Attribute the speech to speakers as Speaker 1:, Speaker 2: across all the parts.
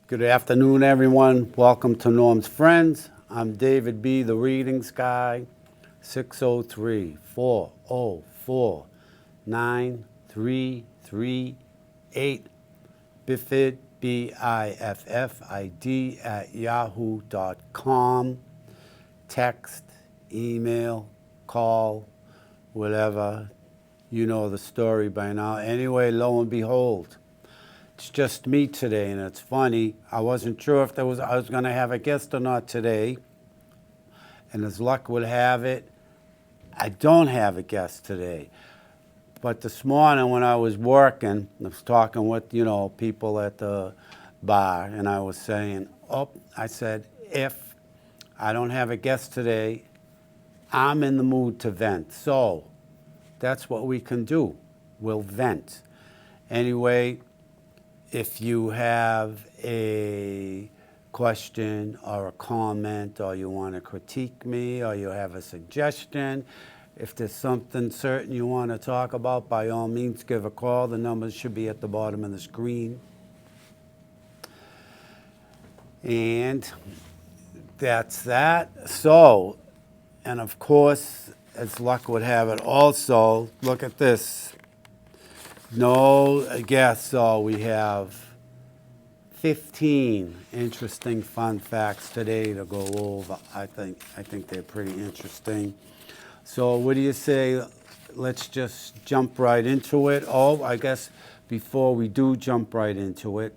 Speaker 1: Good afternoon, everyone. Welcome to Norm's Friends. I'm David B., the readings guy. 603-404-9338. Biffid, Biffid @yahoo.com. Text, email, call, whatever. You know the story by now. Anyway, lo and behold, it's just me today, and it's funny. I wasn't sure if I was going to have a guest or not today, and as luck would have it, I don't have a guest today. But this morning when I was working, I was talking with people at the bar, and I was saying, I said, if I don't have a guest today, I'm in the mood to vent. So that's what we can do. We'll vent. Anyway, if you have a question or a comment, or you want to critique me, or you have a suggestion, if there's something certain you want to talk about, by all means, give a call. The numbers should be at the bottom of the screen. And that's that. So, and of course, as luck would have it also, look at this. No guests, so we have 15 interesting fun facts today to go over. I think they're pretty interesting. So what do you say? Let's just jump right into it. Oh, I guess before we do jump right into it,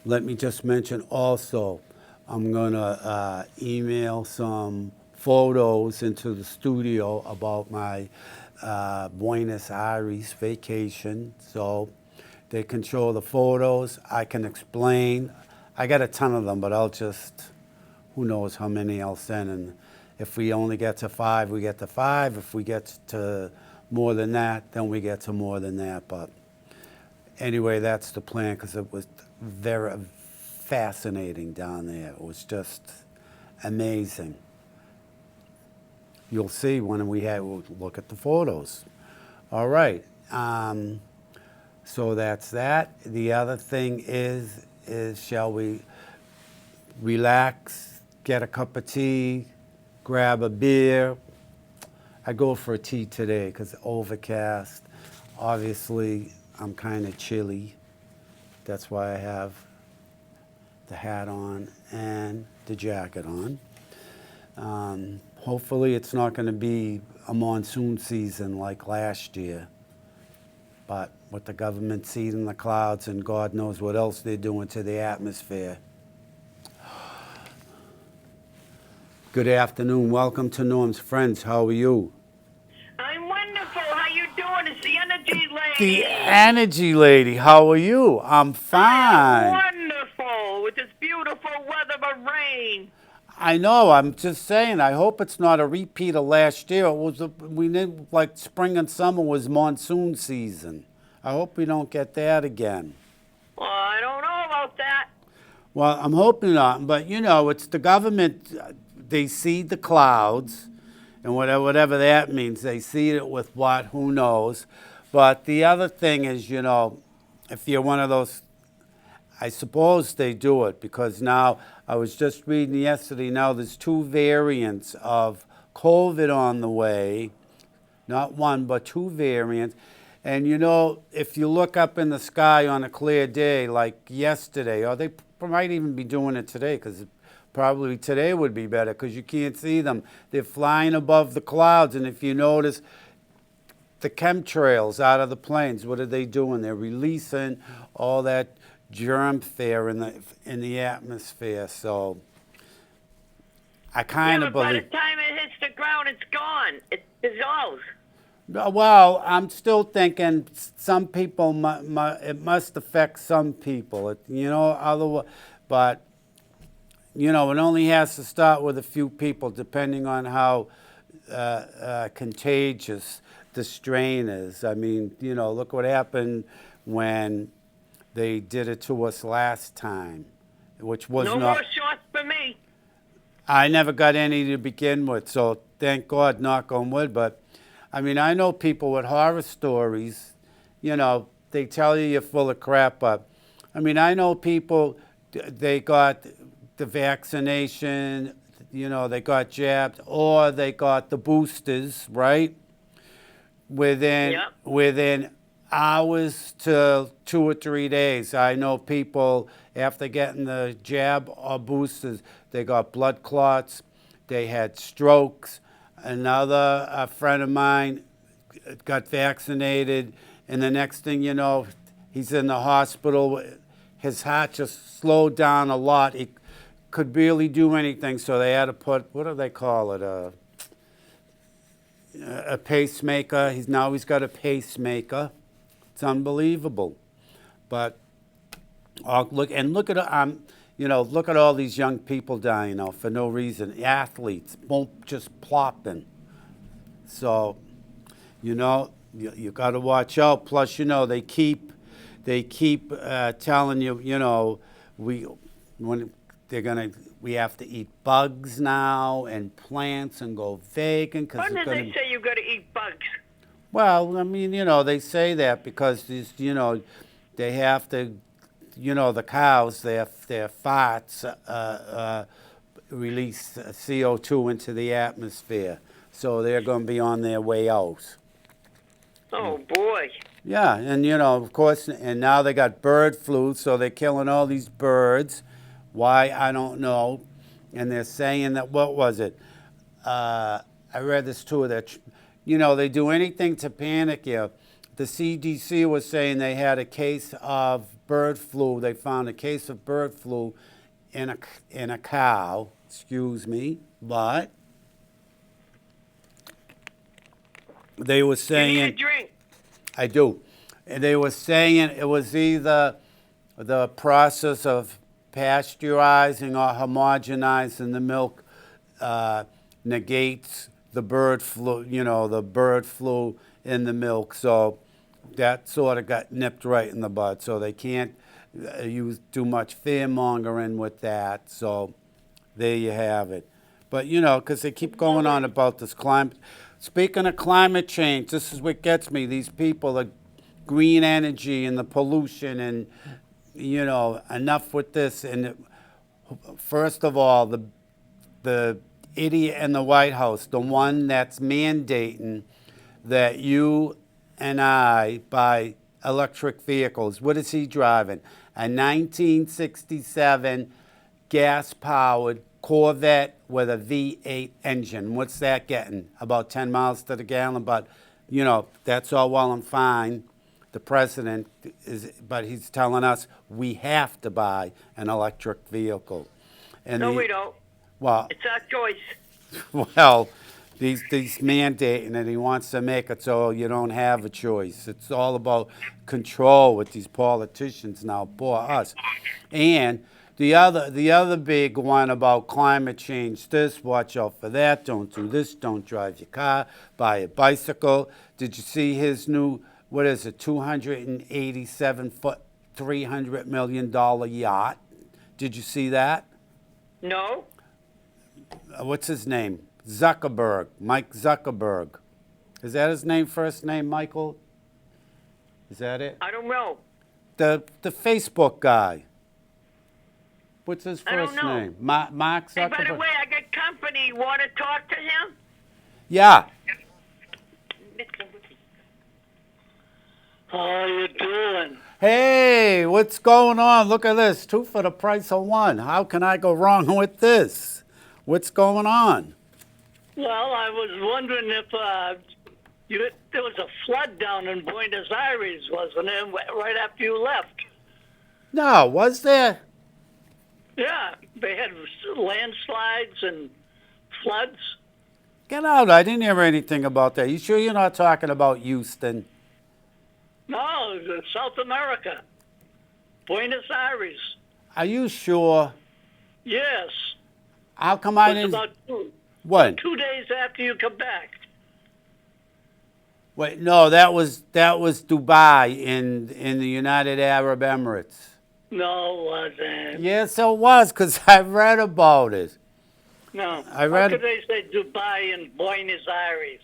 Speaker 1: let me just mention also, I'm going to email some photos into the studio about my Buenos Aires vacation. So they can show the photos. I can explain. I got a ton of them, but who knows how many I'll send. And if we only get to 5, we get to 5. If we get to more than that, then we get to more than that. But anyway, that's the plan, because it was very fascinating down there. It was just amazing. You'll see when we'll look at the photos. All right. So that's that. The other thing is shall we relax, get a cup of tea, grab a beer? I go for a tea today because it's overcast. Obviously, I'm kind of chilly. That's why I have the hat on and the jacket on. Hopefully it's not going to be a monsoon season like last year. But with the government seeding the clouds and God knows what else they're doing to the atmosphere. Good afternoon. Welcome to Norm's Friends. How are you?
Speaker 2: I'm wonderful. How you doing? It's the energy lady.
Speaker 1: The energy lady. How are you? I'm fine.
Speaker 2: Wonderful with this beautiful weather of rain.
Speaker 1: I know. I'm just saying. I hope it's not a repeat of last year. We did like spring and summer was monsoon season. I hope we don't get that again.
Speaker 2: Well, I don't know about that.
Speaker 1: Well, I'm hoping not. But it's the government. They seed the clouds, and whatever that means. They seed it with what? Who knows? But the other thing is, if you're one of those, I suppose they do it because now, I was just reading yesterday, now there's 2 variants of COVID on the way. Not one, but 2 variants. And if you look up in the sky on a clear day like yesterday, or they might even be doing it today, because probably today would be better because you can't see them. They're flying above the clouds, and if you notice, the chemtrails out of the planes, what are they doing? They're releasing all that germ there in the atmosphere. So I kind of
Speaker 2: but by the
Speaker 1: believe.
Speaker 2: time it hits the ground, it's gone. It dissolves.
Speaker 1: Well, I'm still thinking some people, it must affect some people. But it only has to start with a few people, depending on how contagious the strain is. I mean, look what happened when they did it to us last time, which was
Speaker 2: No
Speaker 1: not.
Speaker 2: more shots for me.
Speaker 1: I never got any to begin with, so thank God, knock on wood. But I mean, I know people with horror stories. They tell you you're full of crap, but I mean, I know people, they got the vaccination, they got jabbed, or they got the boosters, right?
Speaker 2: Yep.
Speaker 1: Within hours to 2 or 3 days. I know people after getting the jab or boosters, they got blood clots, they had strokes. Another a friend of mine got vaccinated, and the next thing you know, he's in the hospital. His heart just slowed down a lot. He could barely do anything, so they had to put, what do they call it? A pacemaker. He's got a pacemaker. It's unbelievable. But look at look at all these young people dying for no reason. Athletes won't just plopping. So, you got to watch out. Plus, they keep telling you, when they're gonna, we have to eat bugs now and plants and go vegan because
Speaker 2: When
Speaker 1: it's
Speaker 2: did
Speaker 1: gonna.
Speaker 2: they say you got to eat bugs?
Speaker 1: Well, I mean, they say that because they have to, the cows, their farts release CO2 into the atmosphere, so they're going to be on their way out.
Speaker 2: Oh boy.
Speaker 1: Yeah, and of course, and now they got bird flu, so they're killing all these birds. Why, I don't know. And they're saying that, what was it? I read this too, that, they do anything to panic you. The CDC was saying they had a case of bird flu. They found a case of bird flu in a cow, excuse me, but they were saying...
Speaker 2: You need a drink.
Speaker 1: I do. And they were saying it was either the process of pasteurizing or homogenizing the milk negates the bird flu, the bird flu in the milk. So that sort of got nipped right in the bud. So they can't use too much fear mongering with that. So there you have it. But, because they keep going on about this climate. Speaking of climate change, this is what gets me. These people, the green energy and the pollution and, enough with this. And first of all, the idiot in the White House, the one that's mandating that you and I buy electric vehicles. What is he driving? A 1967 gas-powered Corvette with a V8 engine. What's that getting? About 10 miles to the gallon. But, that's all well and fine. The president but he's telling us we have to buy an electric vehicle. And
Speaker 2: No, we don't.
Speaker 1: Well,
Speaker 2: It's our choice.
Speaker 1: well, he's mandating it. He wants to make it so you don't have a choice. It's all about control with these politicians now. Poor us. And the other big one about climate change, this, watch out for that, don't do this, don't drive your car, buy a bicycle. Did you see his new, what is it, 287-foot, $300 million yacht? Did you see that?
Speaker 2: No.
Speaker 1: What's his name? Zuckerberg, Mike Zuckerberg. Is that his name, first name, Michael? Is that it?
Speaker 2: I don't know.
Speaker 1: The Facebook guy. What's his
Speaker 2: I don't
Speaker 1: first
Speaker 2: know.
Speaker 1: name? Mark
Speaker 2: Hey,
Speaker 1: Zuckerberg?
Speaker 2: by the way, I got company. You want to talk to him?
Speaker 1: Yeah.
Speaker 3: How you doing?
Speaker 1: Hey, what's going on? Look at this. 2 for the price of 1. How can I go wrong with this? What's going on?
Speaker 3: Well, I was wondering if there was a flood down in Buenos Aires, wasn't there, right after you left?
Speaker 1: No, was there?
Speaker 3: Yeah, they had landslides and floods.
Speaker 1: Get out. I didn't hear anything about that. You sure you're not talking about Houston?
Speaker 3: No, it was South America. Buenos Aires.
Speaker 1: Are you sure?
Speaker 3: Yes.
Speaker 1: How come I
Speaker 3: It was
Speaker 1: didn't...
Speaker 3: about
Speaker 1: What?
Speaker 3: 2 days after you come back.
Speaker 1: Wait, no, that was Dubai in the United Arab Emirates.
Speaker 3: No, it wasn't.
Speaker 1: Yes, it was, because I read about it.
Speaker 3: No.
Speaker 1: I read-
Speaker 3: How could they say Dubai and Buenos Aires?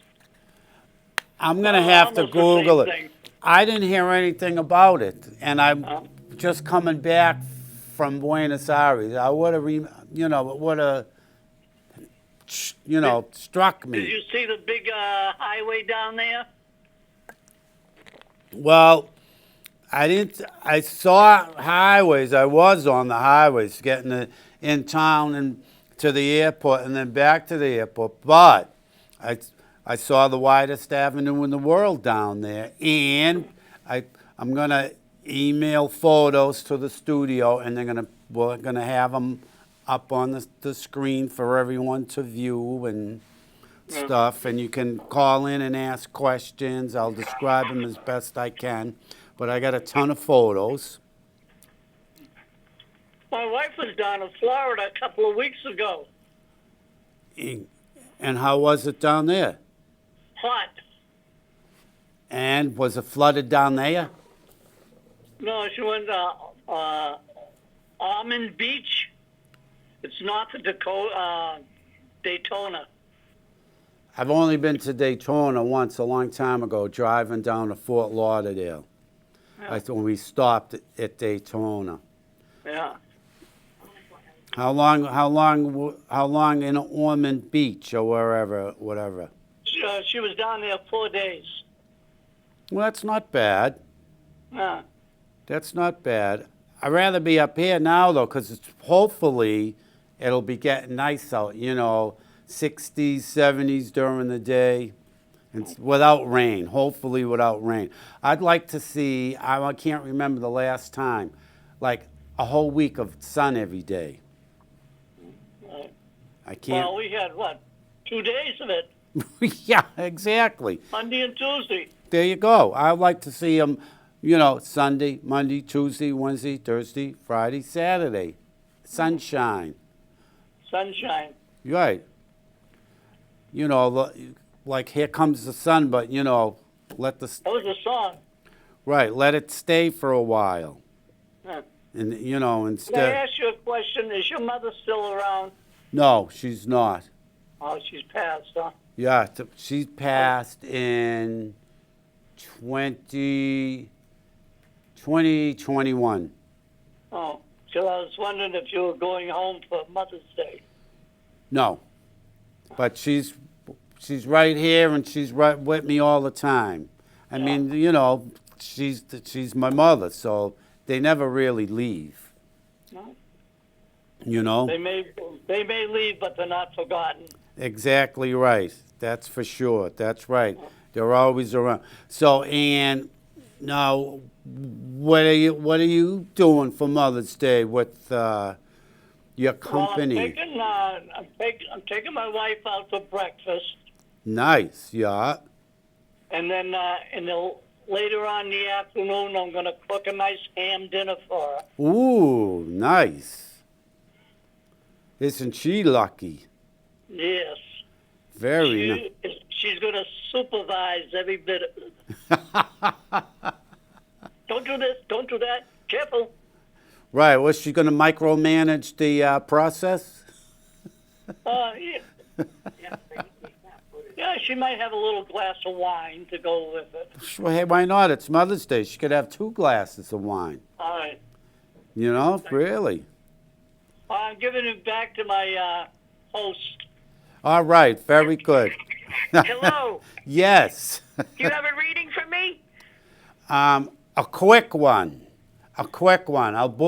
Speaker 1: I'm going to
Speaker 3: Well,
Speaker 1: have to
Speaker 3: almost the
Speaker 1: Google
Speaker 3: same
Speaker 1: it.
Speaker 3: thing.
Speaker 1: I didn't hear anything about it, and I'm just coming back from Buenos Aires. I would have, it would have, struck
Speaker 3: Did
Speaker 1: me.
Speaker 3: you see the big highway down there?
Speaker 1: Well, I didn't. I saw highways. I was on the highways in town and to the airport and then back to the airport. But I saw the widest avenue in the world down there, and I'm gonna email photos to the studio, and we're gonna have them up on the screen for everyone to view and stuff. And you can call in and ask questions. I'll describe them as best I can. But I got a ton of photos.
Speaker 3: My wife was down in Florida a couple of weeks ago.
Speaker 1: And how was it down there?
Speaker 3: Hot.
Speaker 1: And was it flooded down there?
Speaker 3: No, she went to Almond Beach. It's north of Daytona.
Speaker 1: I've only been to Daytona once a long time ago, driving down to Fort Lauderdale.
Speaker 3: Yeah.
Speaker 1: When we stopped at Daytona.
Speaker 3: Yeah.
Speaker 1: How long in Ormond Beach or whatever?
Speaker 3: She was down there 4 days.
Speaker 1: Well, that's not bad.
Speaker 3: Yeah.
Speaker 1: That's not bad. I'd rather be up here now, though, because hopefully it'll be getting nice out, 60s, 70s during the day, and without rain, hopefully without rain. I'd like to see, I can't remember the last time, like a whole week of sun every day.
Speaker 3: Right.
Speaker 1: I can't.
Speaker 3: Well, we had, 2 days of it,
Speaker 1: Yeah, exactly.
Speaker 3: Monday and Tuesday.
Speaker 1: There you go. I'd like to see them, Sunday, Monday, Tuesday, Wednesday, Thursday, Friday, Saturday. Sunshine.
Speaker 3: Sunshine.
Speaker 1: Right. Like Here Comes the Sun, but, let the...
Speaker 3: That was a song.
Speaker 1: Right, let it stay for a while.
Speaker 3: Yeah.
Speaker 1: And,
Speaker 3: Can I
Speaker 1: instead...
Speaker 3: ask you a question? Is your mother still around?
Speaker 1: No, she's not.
Speaker 3: Oh, she's passed, huh?
Speaker 1: Yeah, she passed in 2021.
Speaker 3: Oh, so I was wondering if you were going home for Mother's Day.
Speaker 1: No, but she's right here and she's right with me all the time. I mean, she's my mother, so they never really leave.
Speaker 3: No? They may leave, but they're not forgotten.
Speaker 1: Exactly right. That's for sure. That's right. They're always around. So, Ann, now, what are you doing for Mother's Day with your company?
Speaker 3: Well, I'm taking my wife out for breakfast,
Speaker 1: Nice, yeah.
Speaker 3: and then later on in the afternoon, I'm going to cook a nice ham dinner for her.
Speaker 1: Ooh, nice. Isn't she lucky?
Speaker 3: Yes.
Speaker 1: Very nice.
Speaker 3: She's going to supervise every bit of it. Don't do this, don't do that. Careful.
Speaker 1: Right. Was she going to micromanage the process?
Speaker 3: Yeah. Yeah, she might have a little glass of wine to go with it.
Speaker 1: Well, hey, why not? It's Mother's Day. She could have 2 glasses of wine.
Speaker 3: All right.
Speaker 1: Really.
Speaker 3: I'm giving it back to my host.
Speaker 1: All right. Very good.
Speaker 2: Hello.
Speaker 1: Yes.
Speaker 2: Do you have a reading for me?
Speaker 1: A quick one. I'll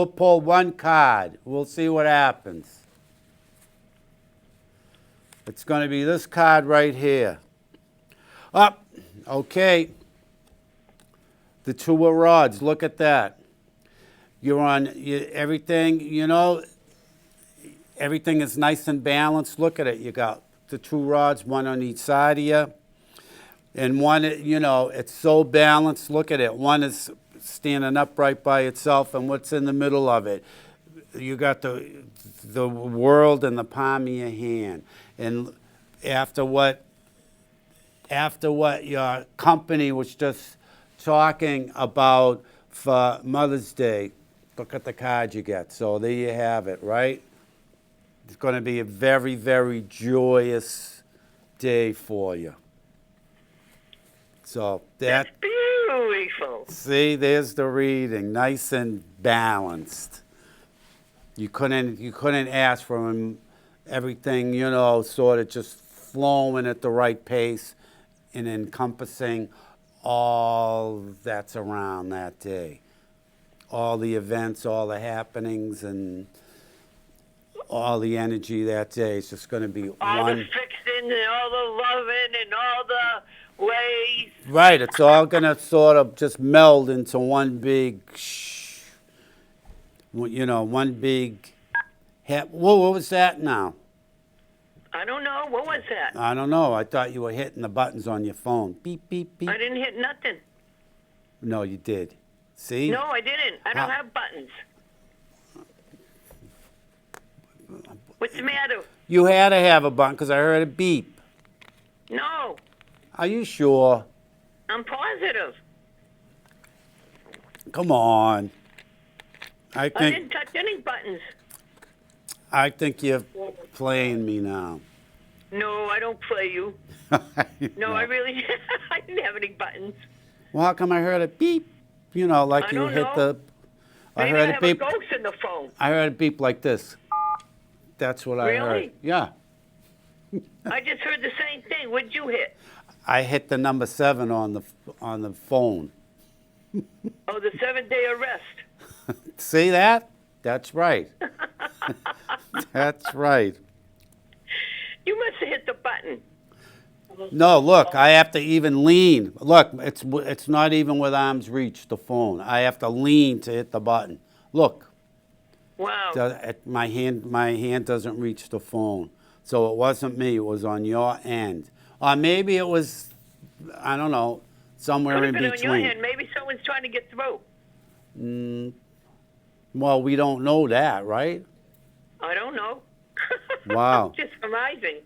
Speaker 1: pull one card. We'll see what happens. It's going to be this card right here. Up. Okay. The 2 of rods. Look at that. You're on everything, everything is nice and balanced. Look at it. You got the 2 rods, one on each side of you. And one, it's so balanced. Look at it. One is standing upright by itself, and what's in the middle of it? You got the world in the palm of your hand. And after what your company was just talking about for Mother's Day, look at the card you get. So there you have it, right? It's going to be a very, very joyous day for you. So
Speaker 2: That's beautiful.
Speaker 3: Beautiful.
Speaker 1: See, there's the reading, nice and balanced. You couldn't ask for him everything, sort of just flowing at the right pace and encompassing all that's around that day. All the events, all the happenings, and all the energy that day. It's just going to be
Speaker 3: All
Speaker 1: one.
Speaker 3: the fixing and all the loving and all the ways.
Speaker 1: Right, it's all going to sort of just meld into one big, one big. Whoa, what was that now?
Speaker 3: I don't know. What was that?
Speaker 1: I don't know. I thought you were hitting the buttons on your phone. Beep, beep, beep.
Speaker 3: I didn't hit nothing.
Speaker 1: No, you did. See?
Speaker 3: No, I didn't. I don't
Speaker 1: How-
Speaker 3: have buttons. What's the matter?
Speaker 1: You had to have a button because I heard a beep.
Speaker 3: No,
Speaker 1: Are you sure?
Speaker 3: I'm positive.
Speaker 1: Come on.
Speaker 3: I didn't touch any buttons.
Speaker 1: I think you're playing me now.
Speaker 3: No, I don't play you. No, I really I didn't have any buttons.
Speaker 1: Well, how come I heard a beep? Like
Speaker 3: I
Speaker 1: you
Speaker 3: don't
Speaker 1: hit
Speaker 3: know.
Speaker 1: the. I
Speaker 3: Maybe
Speaker 1: heard
Speaker 3: I
Speaker 1: a
Speaker 3: have
Speaker 1: beep.
Speaker 3: a ghost in the phone.
Speaker 1: I heard a beep like this. That's what I heard.
Speaker 3: Really?
Speaker 1: Yeah.
Speaker 3: I just heard the same thing. What'd you hit?
Speaker 1: I hit the number 7 on the phone.
Speaker 3: Oh, the 7-day arrest.
Speaker 1: See that? That's right. That's right.
Speaker 3: You must have hit the button.
Speaker 1: No, look, I have to even lean. Look, it's not even with arm's reach, the phone. I have to lean to hit the button. Look,
Speaker 3: Wow.
Speaker 1: my hand doesn't reach the phone. So it wasn't me, it was on your end. Or maybe it was, I don't know, somewhere
Speaker 3: Could
Speaker 1: in
Speaker 3: have been on your
Speaker 1: between.
Speaker 3: hand. Maybe someone's trying to get through.
Speaker 1: Well, we don't know that, right?
Speaker 3: I don't know.
Speaker 1: Wow.
Speaker 3: Just surmising.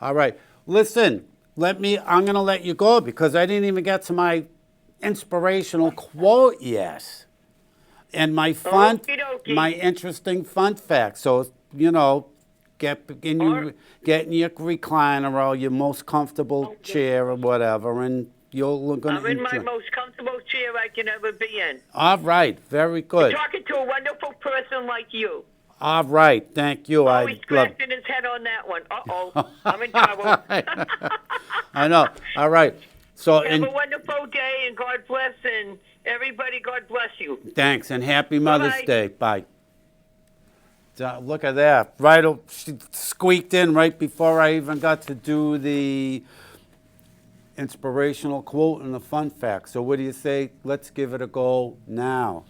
Speaker 1: All right. Listen, I'm going to let you go because I didn't even get to my inspirational quote yet. And my
Speaker 3: Okie dokie.
Speaker 1: my interesting fun fact. So, get in your recliner or your most comfortable chair or whatever, and you're going to
Speaker 3: I'm in my most comfortable chair I can ever be in.
Speaker 1: All right. Very good.
Speaker 3: Talking to a wonderful person like you.
Speaker 1: All right. Thank you.
Speaker 3: Always scratching his head on that one. Uh-oh. I'm in trouble.
Speaker 1: I know. All right. So,
Speaker 3: Have a wonderful day, and God bless, and everybody, God bless you.
Speaker 1: thanks, and happy Mother's
Speaker 3: Bye-bye.
Speaker 1: Day. Bye. So, look at that. Right, she squeaked in right before I even got to do the inspirational quote and the fun fact. So what do you say? Let's give it a go now.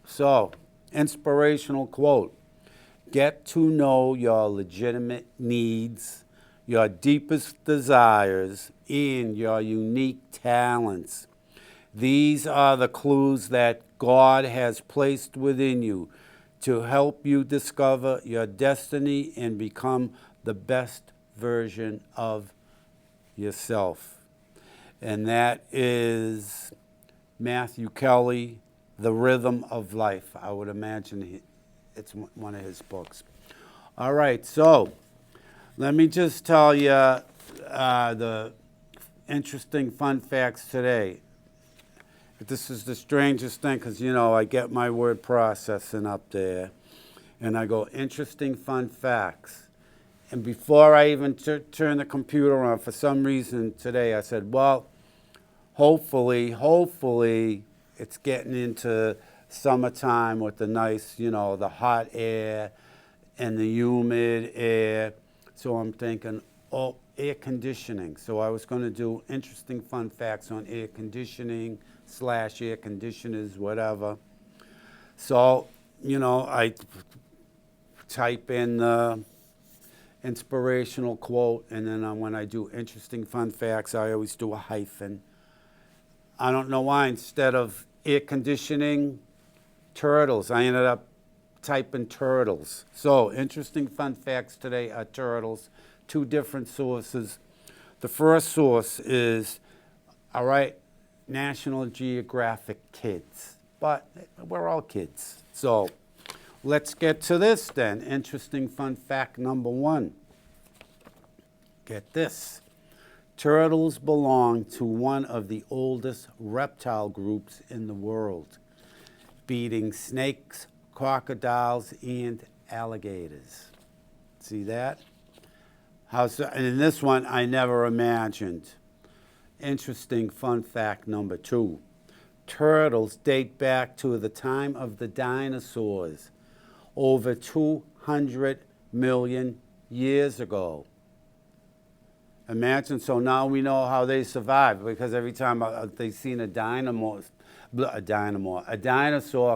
Speaker 1: So, inspirational quote. Get to know your legitimate needs, your deepest desires, and your unique talents. These are the clues that God has placed within you to help you discover your destiny and become the best version of yourself. And that is Matthew Kelly, The Rhythm of Life. I would imagine it's one of his books. All right, so let me just tell you the interesting fun facts today. This is the strangest thing because, I get my word processing up there and I go, interesting fun facts. And before I even turn the computer on, for some reason today, I said, well, hopefully, it's getting into summertime with the nice, the hot air and the humid air. So I'm thinking, air conditioning. So I was going to do interesting fun facts on air conditioning / air conditioners, whatever. So, I type in the inspirational quote, and then when I do interesting fun facts, I always do a hyphen. I don't know why, instead of air conditioning, turtles, I ended up typing turtles. So, interesting fun facts today are turtles, 2 different sources. The first source is, all right, National Geographic Kids, but we're all kids. So, let's get to this then. Interesting fun fact number 1. Get this. Turtles belong to one of the oldest reptile groups in the world, beating snakes, crocodiles, and alligators. See that? And in this one, I never imagined. Interesting fun fact number 2. Turtles date back to the time of the dinosaurs, over 200 million years ago. Imagine, so now we know how they survived, because every time they seen a dinosaur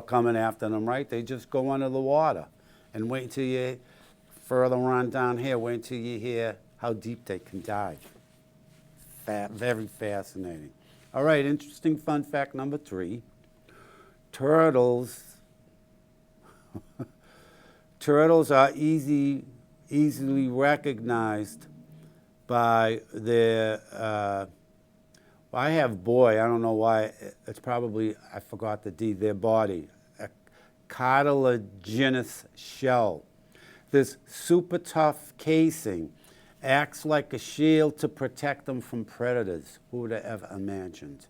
Speaker 1: coming after them, right? They just go under the water and wait until you, further on down here, wait until you hear how deep they can dive. Very fascinating. All right, interesting fun fact number 3. Turtles are easily recognized by their, I have boy, I don't know why, it's probably, I forgot the D, their body, a cartilaginous shell. This super tough casing acts like a shield to protect them from predators. Who would have ever imagined?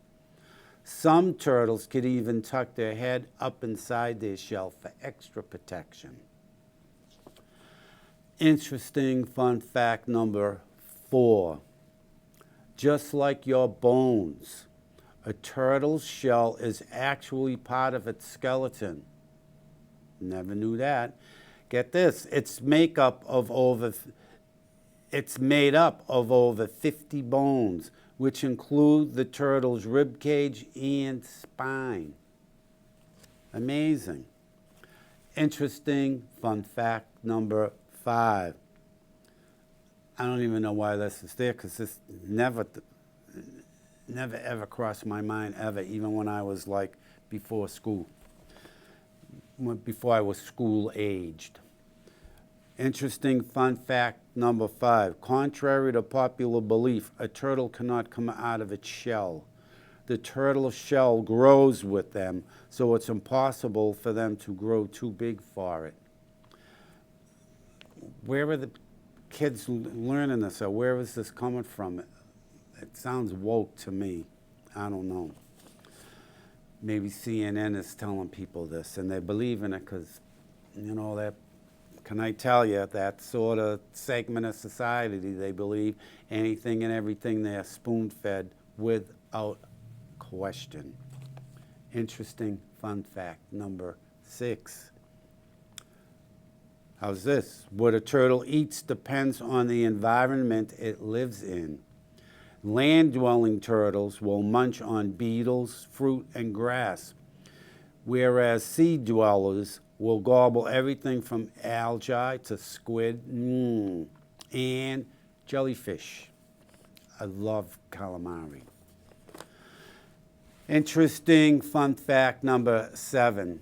Speaker 1: Some turtles could even tuck their head up inside their shell for extra protection. Interesting fun fact number 4. Just like your bones, a turtle's shell is actually part of its skeleton. Never knew that. Get this, it's made up of over 50 bones, which include the turtle's rib cage and spine. Amazing. Interesting fun fact number 5. I don't even know why this is there, because this never ever crossed my mind ever, even when I was like before school, before I was school aged. Interesting fun fact number 5. Contrary to popular belief, a turtle cannot come out of its shell. The turtle shell grows with them, so it's impossible for them to grow too big for it. Where are the kids learning this, or where is this coming from? It sounds woke to me. I don't know. Maybe CNN is telling people this, and they believe in it because, you know, that, can I tell you, that sort of segment of society, they believe anything and everything they are spoon-fed without question. Interesting fun fact number 6. How's this? What a turtle eats depends on the environment it lives in. Land-dwelling turtles will munch on beetles, fruit, and grass, whereas sea dwellers will gobble everything from algae to squid and jellyfish. I love calamari. Interesting fun fact number 7.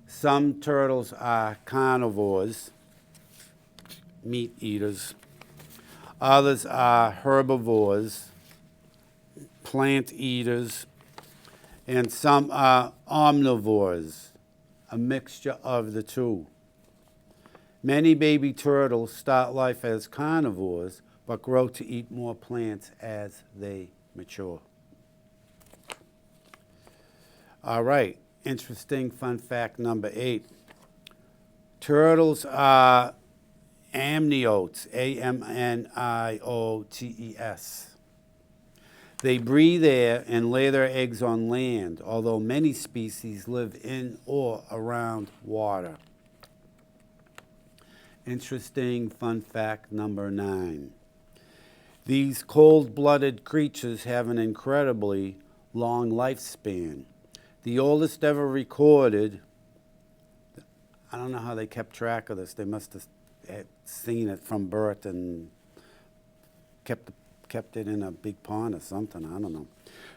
Speaker 1: Some turtles are carnivores, meat eaters. Others are herbivores, plant eaters, and some are omnivores, a mixture of the two. Many baby turtles start life as carnivores, but grow to eat more plants as they mature. All right, interesting fun fact number 8. Turtles are amniotes, A-M-N-I-O-T-E-S. They breathe air and lay their eggs on land, although many species live in or around water. Interesting fun fact number 9. These cold-blooded creatures have an incredibly long lifespan. The oldest ever recorded, I don't know how they kept track of this. They must have seen it from birth and kept it in a big pond or something. I don't know.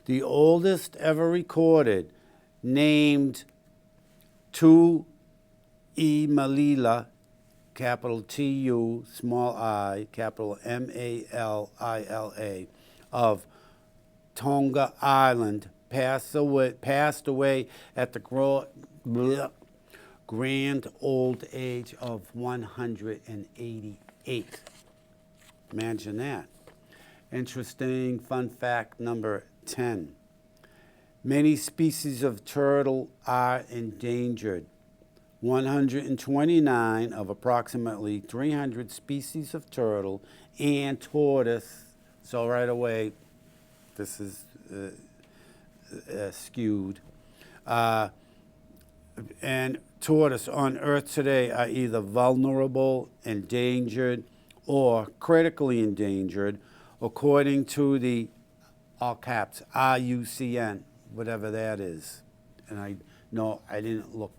Speaker 1: The oldest ever recorded, named Tu'imalila, capital T-U, small I, capital M-A-L-I-L-A, of Tonga Island, passed away at the grand old age of 188. Imagine that. Interesting fun fact number 10. Many species of turtle are endangered. 129 of approximately 300 species of turtle and tortoise. So right away, this is skewed. And tortoise on Earth today are either vulnerable, endangered, or critically endangered, according to the all caps IUCN, whatever that is. And I didn't look,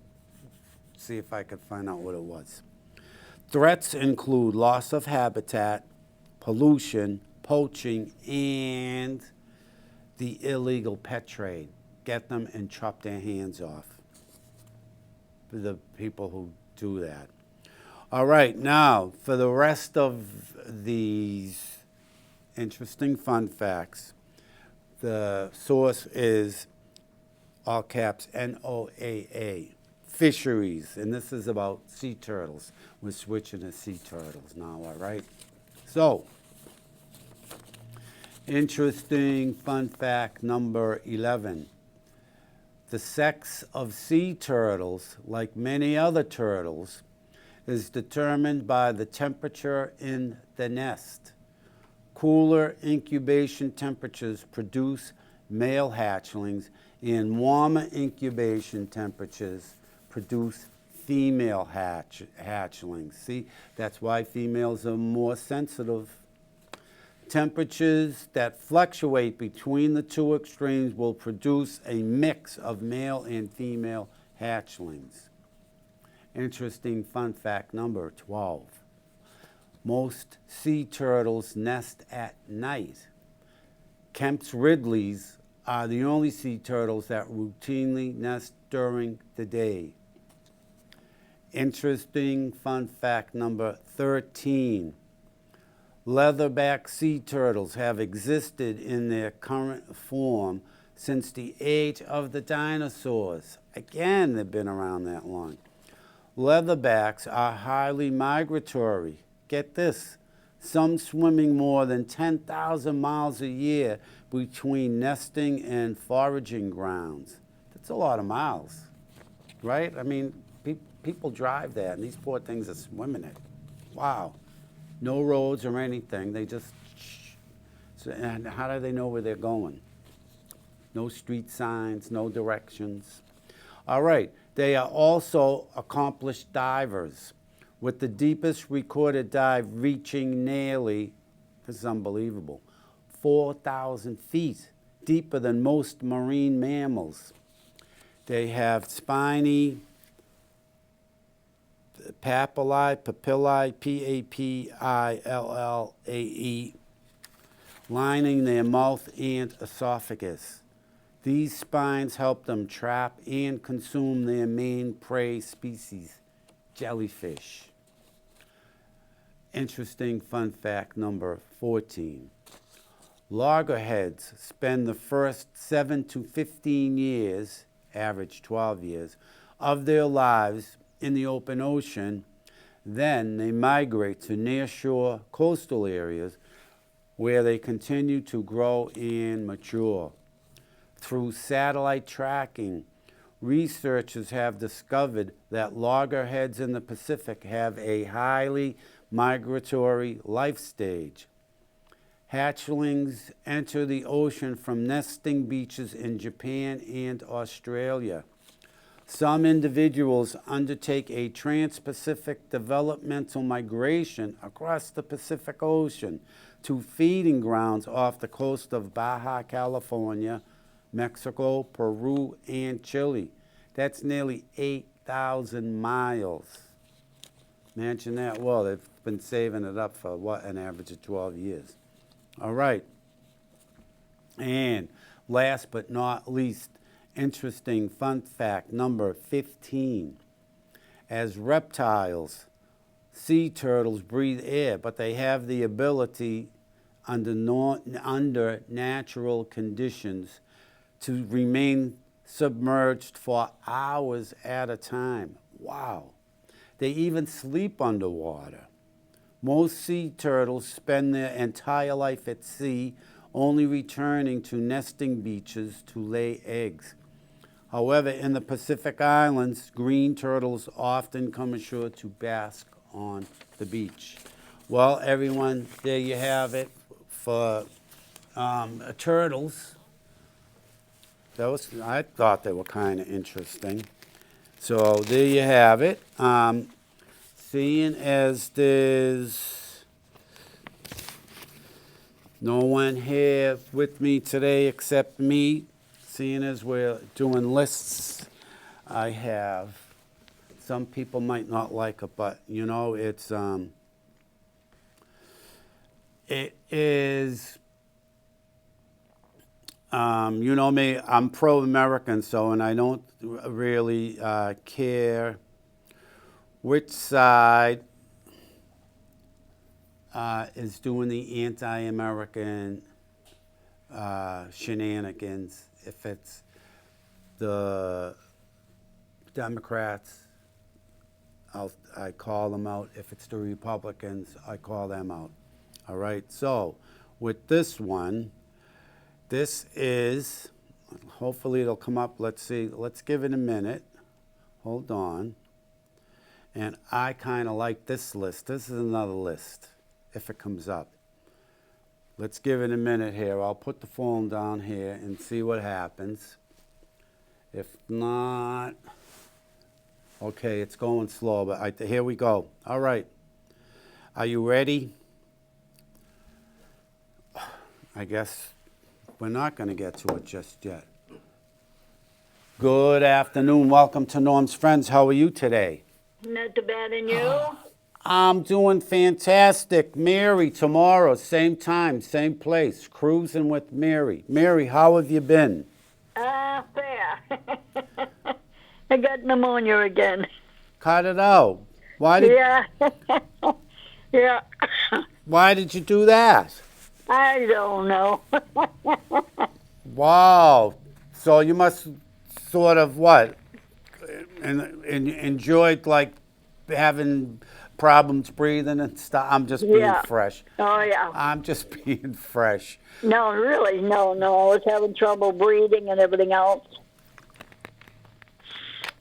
Speaker 1: see if I could find out what it was. Threats include loss of habitat, pollution, poaching, and the illegal pet trade. Get them and chop their hands off. For the people who do that. All right, now for the rest of these interesting fun facts, the source is all caps NOAA, fisheries, and this is about sea turtles. We're switching to sea turtles now, all right? So, interesting fun fact number 11. The sex of sea turtles, like many other turtles, is determined by the temperature in the nest. Cooler incubation temperatures produce male hatchlings, and warmer incubation temperatures produce female hatchlings. See, that's why females are more sensitive. Temperatures that fluctuate between the two extremes will produce a mix of male and female hatchlings. Interesting fun fact number 12. Most sea turtles nest at night. Kemp's Ridleys are the only sea turtles that routinely nest during the day. Interesting fun fact number 13. Leatherback sea turtles have existed in their current form since the age of the dinosaurs. Again, they've been around that long. Leatherbacks are highly migratory. Get this, some swimming more than 10,000 miles a year between nesting and foraging grounds. That's a lot of miles, right? I mean, people drive that, and these poor things are swimming it. Wow. No roads or anything. They just, and how do they know where they're going? No street signs, no directions. All right, they are also accomplished divers, with the deepest recorded dive reaching nearly, this is unbelievable, 4,000 feet, deeper than most marine mammals. They have spiny papillae, P-A-P-I-L-L-A-E, lining their mouth and esophagus. These spines help them trap and consume their main prey species, jellyfish. Interesting fun fact number 14. Loggerheads spend the first 7 to 15 years, average 12 years, of their lives in the open ocean. Then they migrate to nearshore coastal areas where they continue to grow and mature. Through satellite tracking, researchers have discovered that loggerheads in the Pacific have a highly migratory life stage. Hatchlings enter the ocean from nesting beaches in Japan and Australia. Some individuals undertake a trans-Pacific developmental migration across the Pacific Ocean to feeding grounds off the coast of Baja California, Mexico, Peru, and Chile. That's nearly 8,000 miles. Imagine that. Well, they've been saving it up for, what, an average of 12 years. All right. And last but not least, interesting fun fact number 15. As reptiles, sea turtles breathe air, but they have the ability under natural conditions to remain submerged for hours at a time. Wow. They even sleep underwater. Most sea turtles spend their entire life at sea, only returning to nesting beaches to lay eggs. However, in the Pacific Islands, green turtles often come ashore to bask on the beach. Well, everyone, there you have it for turtles. I thought they were kind of interesting. So there you have it. Seeing as there's no one here with me today except me, seeing as we're doing lists, I have, some people might not like it, but you know, it is, you know me, I'm pro-American, so, and I don't really care which side is doing the anti-American shenanigans. If it's the Democrats, I call them out. If it's the Republicans, I call them out. All right, so with this one, this is, hopefully it'll come up. Let's see, let's give it a minute. Hold on. And I kind of like this list. This is another list, if it comes up. Let's give it a minute here. I'll put the phone down here and see what happens. If not, okay, it's going slow, but here we go. All right. Are you ready? I guess we're not going to get to it just yet. Good afternoon. Welcome to Norm's Friends. How are you today?
Speaker 2: Not too bad, and you?
Speaker 1: I'm doing fantastic. Mary, tomorrow, same time, same place, cruising with Mary. Mary, how have you been?
Speaker 2: Fair. I got pneumonia again.
Speaker 1: Cut it out. Why did
Speaker 2: Yeah. Yeah.
Speaker 1: Why did you do that?
Speaker 2: I don't know.
Speaker 1: Wow. So you must sort of what? And enjoyed like having problems breathing and stuff. I'm just being
Speaker 2: Yeah.
Speaker 1: fresh.
Speaker 2: Oh, yeah.
Speaker 1: I'm just being fresh.
Speaker 2: No, really, no. I was having trouble breathing and everything else.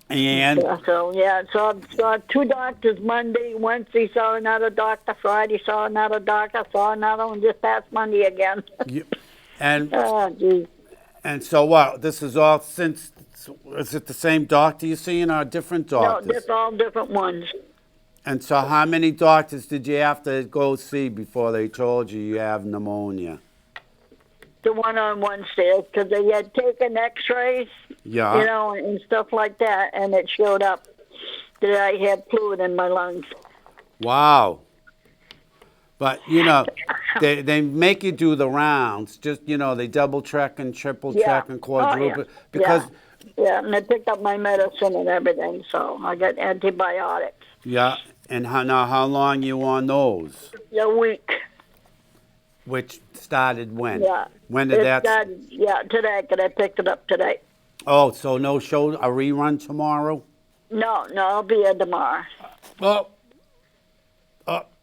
Speaker 1: And
Speaker 2: So I saw two doctors Monday. Wednesday saw another doctor. Friday saw another doctor. Saw another one just past Monday again.
Speaker 1: and
Speaker 2: Oh, geez.
Speaker 1: and so what? This is all since. Is it the same doctor you're seeing or different
Speaker 2: No,
Speaker 1: doctors?
Speaker 2: just all different ones.
Speaker 1: And so how many doctors did you have to go see before they told you have pneumonia?
Speaker 2: The one on Wednesday, because they had taken X-rays,
Speaker 1: Yeah.
Speaker 2: you know, and stuff like that, and it showed up that I had fluid in my lungs.
Speaker 1: Wow. But, you know, they make you do the rounds. Just, you know, they double check and triple check and quadruple.
Speaker 2: Oh, yeah.
Speaker 1: Because,
Speaker 2: yeah, and I picked up my medicine and everything, so I got antibiotics.
Speaker 1: yeah, and how long you on those?
Speaker 2: A week.
Speaker 1: Which started when?
Speaker 2: Yeah.
Speaker 1: When did that?
Speaker 2: Started, today, because I picked it up today.
Speaker 1: Oh, so no show, a rerun tomorrow?
Speaker 2: No, I'll be here tomorrow.
Speaker 1: Oh,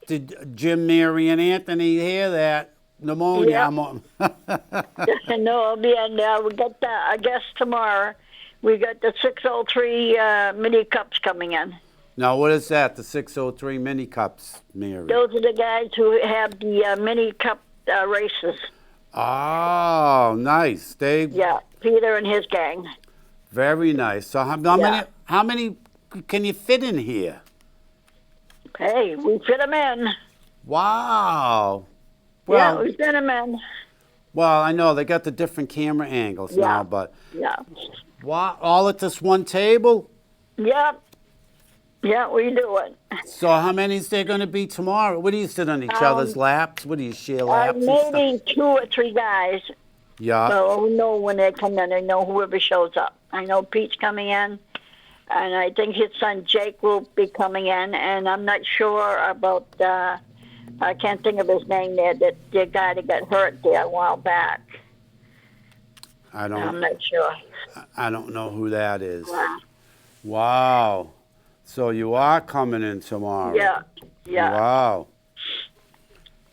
Speaker 1: did Jim, Mary, and Anthony hear that? Pneumonia.
Speaker 2: Yeah.
Speaker 1: I'm on.
Speaker 2: No, I'll be in. We got the, I guess tomorrow, we got the 603 mini cups coming in.
Speaker 1: Now, what is that? The 603 mini cups, Mary?
Speaker 2: Those are the guys who have the mini cup races.
Speaker 1: Oh, nice.
Speaker 2: Yeah, Peter and his gang.
Speaker 1: Very nice. So how many can you fit in here?
Speaker 2: Hey, we fit them in.
Speaker 1: Wow.
Speaker 2: Yeah,
Speaker 1: Well,
Speaker 2: we fit them in.
Speaker 1: well, I know they got the different camera angles
Speaker 2: Yeah.
Speaker 1: now, but
Speaker 2: Yeah.
Speaker 1: wow, all at this one table?
Speaker 2: Yep. Yeah, we do it.
Speaker 1: So how many is there going to be tomorrow? What do you sit on each other's laps? What do you share laps and stuff?
Speaker 2: Maybe 2 or 3 guys.
Speaker 1: Yeah.
Speaker 2: So we know when they come in. I know whoever shows up. I know Pete's coming in, and I think his son Jake will be coming in. And I'm not sure about. I can't think of his name there. That the guy that got hurt there a while back.
Speaker 1: I
Speaker 2: I'm not sure.
Speaker 1: don't know who that is.
Speaker 2: Wow.
Speaker 1: Wow. So you are coming in tomorrow.
Speaker 2: Yeah. Yeah.
Speaker 1: Wow.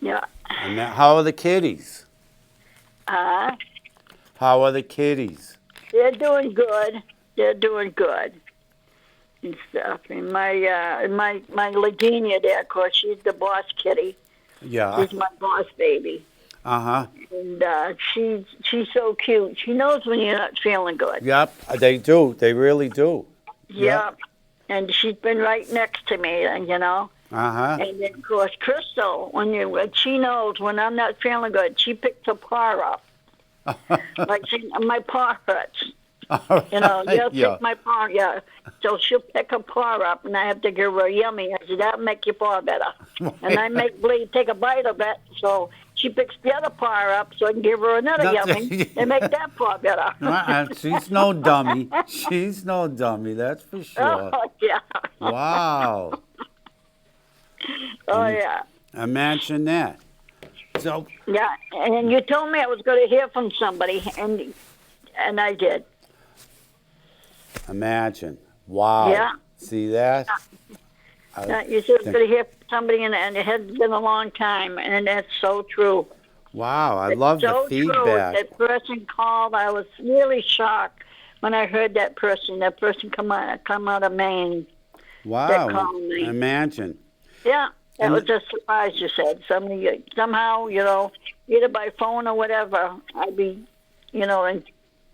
Speaker 2: Yeah.
Speaker 1: And how are the kiddies?
Speaker 2: Uh,
Speaker 1: How are the kiddies?
Speaker 2: they're doing good. They're doing good and stuff. And my Lagenia there, of course, she's the boss kitty.
Speaker 1: Yeah.
Speaker 2: She's my boss baby.
Speaker 1: Uh-huh.
Speaker 2: And she's so cute. She knows when you're not feeling good.
Speaker 1: Yep, they do. They really do.
Speaker 2: Yeah. And she's been right next to me, you know.
Speaker 1: Uh-huh.
Speaker 2: And then, of course, Crystal, she knows when I'm not feeling good, she picks her paw up. Like my paw hurts. You know,
Speaker 1: Yeah.
Speaker 2: pick my paw, yeah. So she'll pick her paw up, and I have to give her a yummy. I said, that'll make your paw better. And I make Bleed take a bite of it, so she picks the other paw up, so I can give her another yummy and make that paw better.
Speaker 1: She's no dummy. She's no dummy, that's for sure.
Speaker 2: Oh, yeah.
Speaker 1: Wow.
Speaker 2: Oh, yeah.
Speaker 1: Imagine that. So,
Speaker 2: Yeah, and you told me I was going to hear from somebody, and I did.
Speaker 1: imagine. Wow.
Speaker 2: Yeah.
Speaker 1: See that?
Speaker 2: You said I was going to hear from somebody, and it has been a long time, and that's so true.
Speaker 1: Wow, I love
Speaker 2: So
Speaker 1: the feedback.
Speaker 2: true. That person called. I was really shocked when I heard that person. That person come out of Maine.
Speaker 1: Wow.
Speaker 2: called me.
Speaker 1: Imagine.
Speaker 2: Yeah, that
Speaker 1: And
Speaker 2: was a surprise. You said somehow, you know, either by phone or whatever. I'd be, you know, and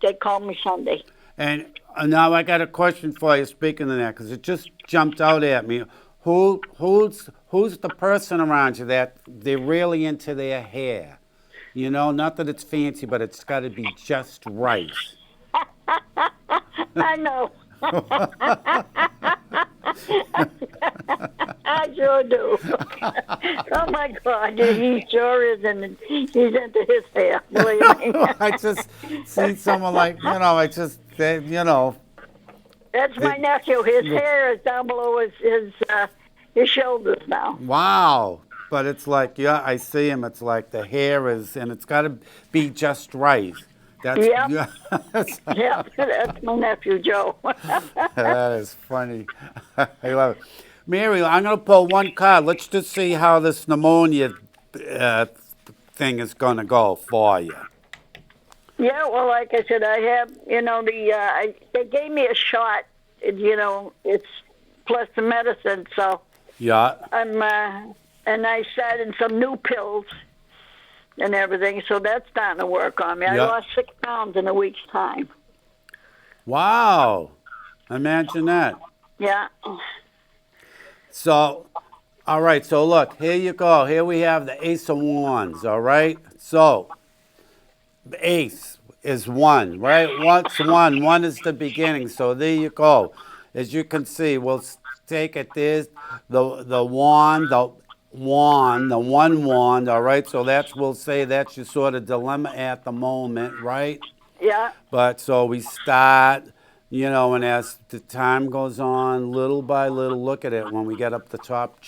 Speaker 2: they called me Sunday.
Speaker 1: And now I got a question for you. Speaking of that, because it just jumped out at me. Who's the person around you that they're really into their hair? You know, not that it's fancy, but it's got to be just right.
Speaker 2: I know. I sure do. Oh my God, he sure is, and he's into his hair. Believe me.
Speaker 1: I just see someone like, you know.
Speaker 2: That's my nephew. His hair is down below his shoulders now.
Speaker 1: Wow. But it's like, yeah, I see him. It's like the hair is, and it's got to be just right. That's,
Speaker 2: Yep.
Speaker 1: yeah,
Speaker 2: Yeah, that's my nephew Joe.
Speaker 1: that is funny. I love it. Mary, I'm going to pull one card. Let's just see how this pneumonia thing is going to go for you.
Speaker 2: Yeah, well, like I said, I have, you know, they gave me a shot, you know, it's plus the medicine, so
Speaker 1: Yeah.
Speaker 2: and I started some new pills and everything, so that's starting to work on me. I
Speaker 1: Yeah.
Speaker 2: lost 6 pounds in a week's time.
Speaker 1: Wow. Imagine that.
Speaker 2: Yeah.
Speaker 1: So, all right. So look, here you go. Here we have the Ace of Wands. All right. So, the Ace is 1, right? What's 1? 1 is the beginning. So there you go. As you can see, we'll take it. There's the wand, the one wand. All right. So we'll say that's your sort of dilemma at the moment, right?
Speaker 2: Yeah.
Speaker 1: But so we start, you know, and as the time goes on, little by little, look at it. When we get up the top,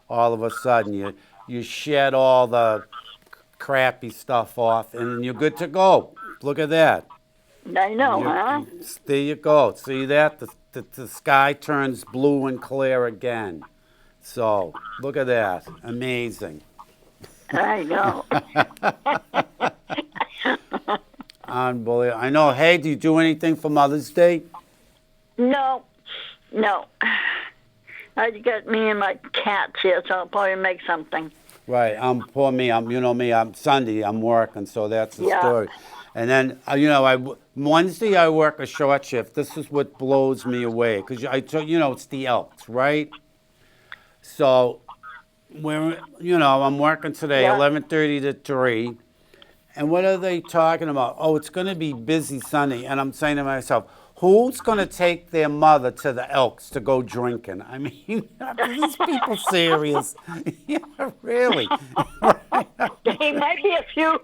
Speaker 1: all of a sudden you shed all the crappy stuff off, and you're good to go. Look at that.
Speaker 2: I know, huh?
Speaker 1: There you go. See that? The sky turns blue and clear again. So look at that. Amazing.
Speaker 2: I know.
Speaker 1: Unbelievable. I know. Hey, do you do anything for Mother's Day?
Speaker 2: No. I got me and my cats here, so I'll probably make something.
Speaker 1: Right. Poor me. You know me. I'm Sunday. I'm working, so that's the
Speaker 2: Yeah.
Speaker 1: story. And then, you know, Wednesday I work a short shift. This is what blows me away because you know, it's the Elks, right? So, I'm working today,
Speaker 2: Yeah.
Speaker 1: 11:30 to 3. And what are they talking about? Oh, it's going to be busy Sunday. And I'm saying to myself, who's going to take their mother to the Elks to go drinking? I mean, are these people serious? Yeah, really.
Speaker 2: There might be a few.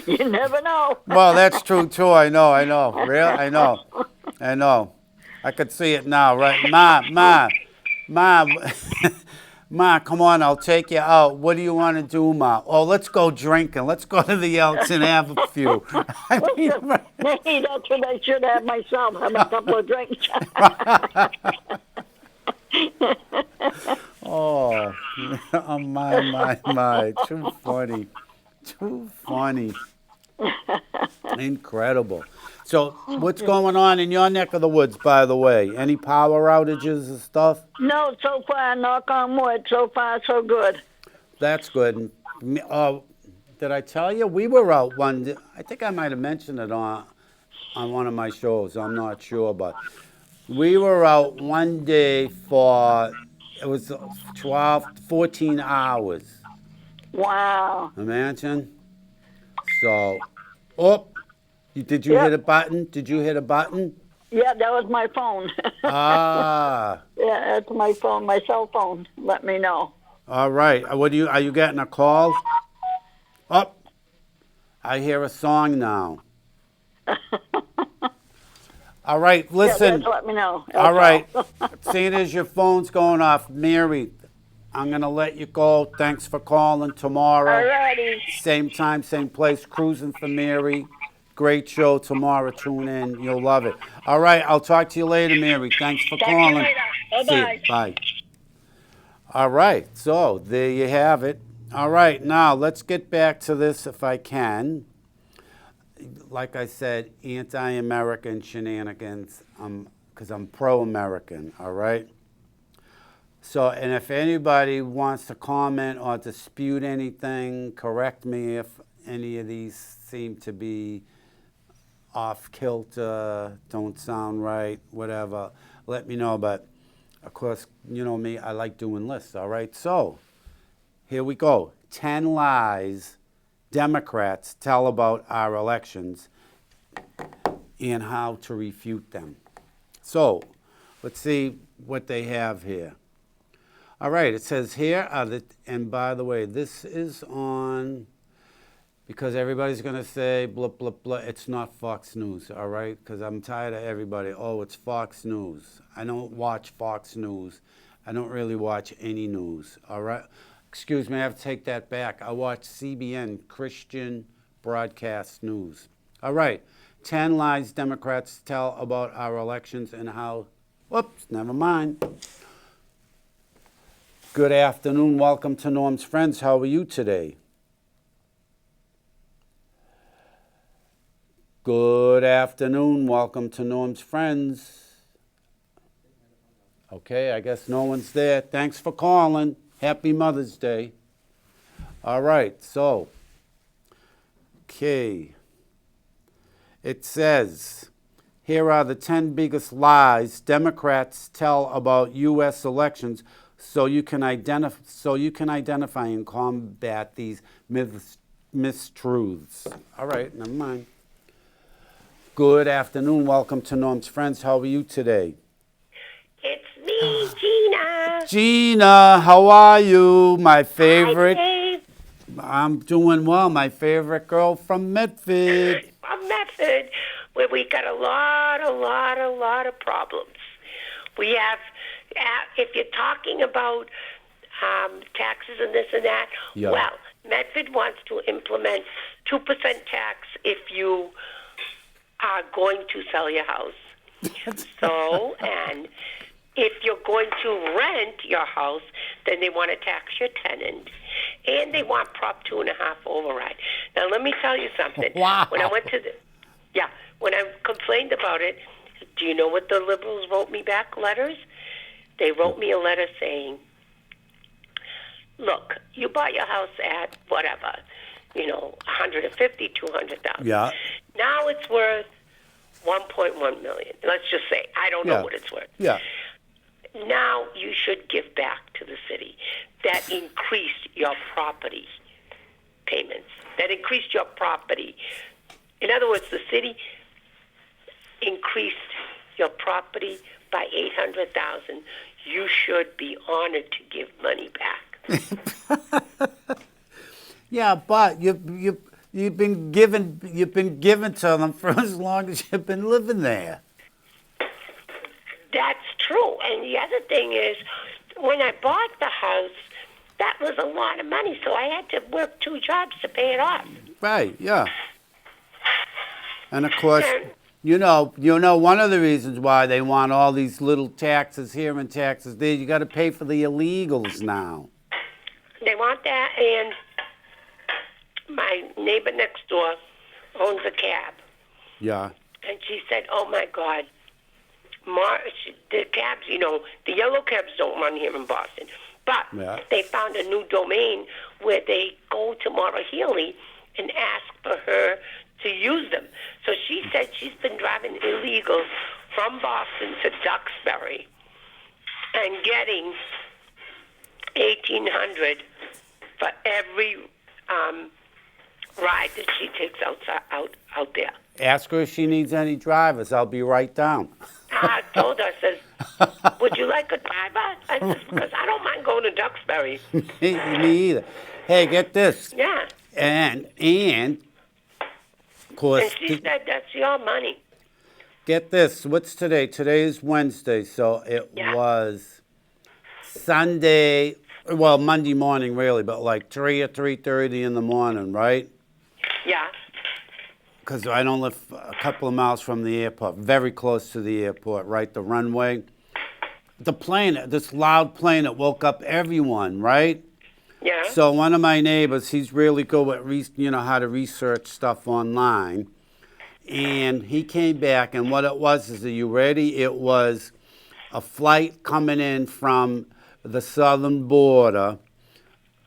Speaker 2: You never know.
Speaker 1: Well, that's true, too. I know. Really? I know. I could see it now, right? Ma, Ma, come on, I'll take you out. What do you want to do, Ma? Oh, let's go drinking. Let's go to the Elks and have a few. I mean,
Speaker 2: Maybe that's what I should have myself, have a couple of drinks.
Speaker 1: Oh, oh my. Too funny. Too funny. Incredible. So, what's going on in your neck of the woods, by the way? Any power outages and stuff?
Speaker 2: No, so far, knock on wood, so far so good.
Speaker 1: That's good. Did I tell you we were out one? I think I might have mentioned it on one of my shows. I'm not sure, but we were out one day for it was 12, 14 hours.
Speaker 2: Wow.
Speaker 1: Imagine. So, oh, did you hit
Speaker 2: Yep.
Speaker 1: a button? Did you hit a button?
Speaker 2: Yeah, that was my phone.
Speaker 1: Ah,
Speaker 2: Yeah, that's my phone, my cell phone. Let me know.
Speaker 1: all right. Are you getting a call? Oh, I hear a song now. All right,
Speaker 2: Yeah,
Speaker 1: listen.
Speaker 2: just let me know. That's
Speaker 1: All right.
Speaker 2: all.
Speaker 1: Seeing as your phone's going off, Mary, I'm going to let you go. Thanks for calling tomorrow.
Speaker 2: Alrighty.
Speaker 1: Same time, same place. Cruising for Mary. Great show tomorrow. Tune in. You'll love it. All right. I'll talk to you later, Mary. Thanks for
Speaker 2: Talk to you
Speaker 1: calling.
Speaker 2: later.
Speaker 1: See you.
Speaker 2: Bye-bye.
Speaker 1: Bye. All right. So there you have it. All right. Now let's get back to this if I can. Like I said, anti-American shenanigans. Because I'm pro-American. All right. So, and if anybody wants to comment or dispute anything, correct me if any of these seem to be off kilter, don't sound right, whatever. Let me know. But of course, you know me, I like doing lists. All right. So here we go. 10 lies Democrats tell about our elections and how to refute them. So let's see what they have here. All right, it says here are the, and by the way, this is on, because everybody's going to say, blah, blah, blah, it's not Fox News, all right? Because I'm tired of everybody, oh, it's Fox News. I don't watch Fox News. I don't really watch any news, all right? Excuse me, I have to take that back. I watch CBN, Christian Broadcast News. All right, 10 lies Democrats tell about our elections and how, whoops, never mind. Good afternoon. Welcome to Norm's Friends. How are you today? Good afternoon. Welcome to Norm's Friends. Okay, I guess no one's there. Thanks for calling. Happy Mother's Day. All right, so, okay. It says, here are the 10 biggest lies Democrats tell about U.S. elections so you can identify and combat these mistruths. All right, never mind. Good afternoon. Welcome to Norm's Friends. How are you today?
Speaker 4: It's me, Gina.
Speaker 1: Gina, how are you? My favorite.
Speaker 4: Hi, Dave.
Speaker 1: I'm doing well. My favorite girl from Medford.
Speaker 4: A method where we got a lot of problems. We have, if you're talking about taxes and this and that,
Speaker 1: Yeah.
Speaker 4: well, Medford wants to implement 2% tax if you are going to sell your house. So, and if you're going to rent your house, then they want to tax your tenant. And they want Prop 2.5 override. Now, let me tell you something.
Speaker 1: Wow.
Speaker 4: When I went to when I complained about it, do you know what the liberals wrote me back letters? They wrote me a letter saying, look, you bought your house at whatever, 150, 200,000.
Speaker 1: Yeah.
Speaker 4: Now it's worth 1.1 million. Let's just say, I don't know what it's worth.
Speaker 1: Yeah.
Speaker 4: Now you should give back to the city. That increased your property payments. That increased your property. In other words, the city increased your property by $800,000. You should be honored to give money back.
Speaker 1: Yeah, but you've been given to them for as long as you've been living there.
Speaker 4: That's true. And the other thing is, when I bought the house, that was a lot of money, so I had to work 2 jobs to pay it off.
Speaker 1: Right, yeah. And of course, One of the reasons why they want all these little taxes here and taxes there. You got to pay for the illegals now.
Speaker 4: They want that, and my neighbor next door owns a cab.
Speaker 1: Yeah.
Speaker 4: And she said, oh, my God, the cabs, the yellow cabs don't run here in Boston. But they found a new domain where they go to Mara Healy and ask for her to use them. So she said she's been driving illegals from Boston to Duxbury and getting $1,800 for every ride that she takes out there.
Speaker 1: Ask her if she needs any drivers. I'll be right down.
Speaker 4: I told her, I says, would you like a driver? I says, because I don't mind going to Duxbury.
Speaker 1: Me either. Hey, get this.
Speaker 4: Yeah.
Speaker 1: And of course.
Speaker 4: And she said, that's your money.
Speaker 1: Get this. What's today? Today is Wednesday, so it was Sunday. Well, Monday morning, really, but like 3 or 3:30 in the morning, right?
Speaker 4: Yeah.
Speaker 1: Because I don't live a couple of miles from the airport, very close to the airport, right? The runway. The plane, this loud plane, it woke up everyone, right?
Speaker 4: Yeah.
Speaker 1: So one of my neighbors, he's really good at how to research stuff online, and he came back, and what it was is, are you ready? It was a flight coming in from the southern border.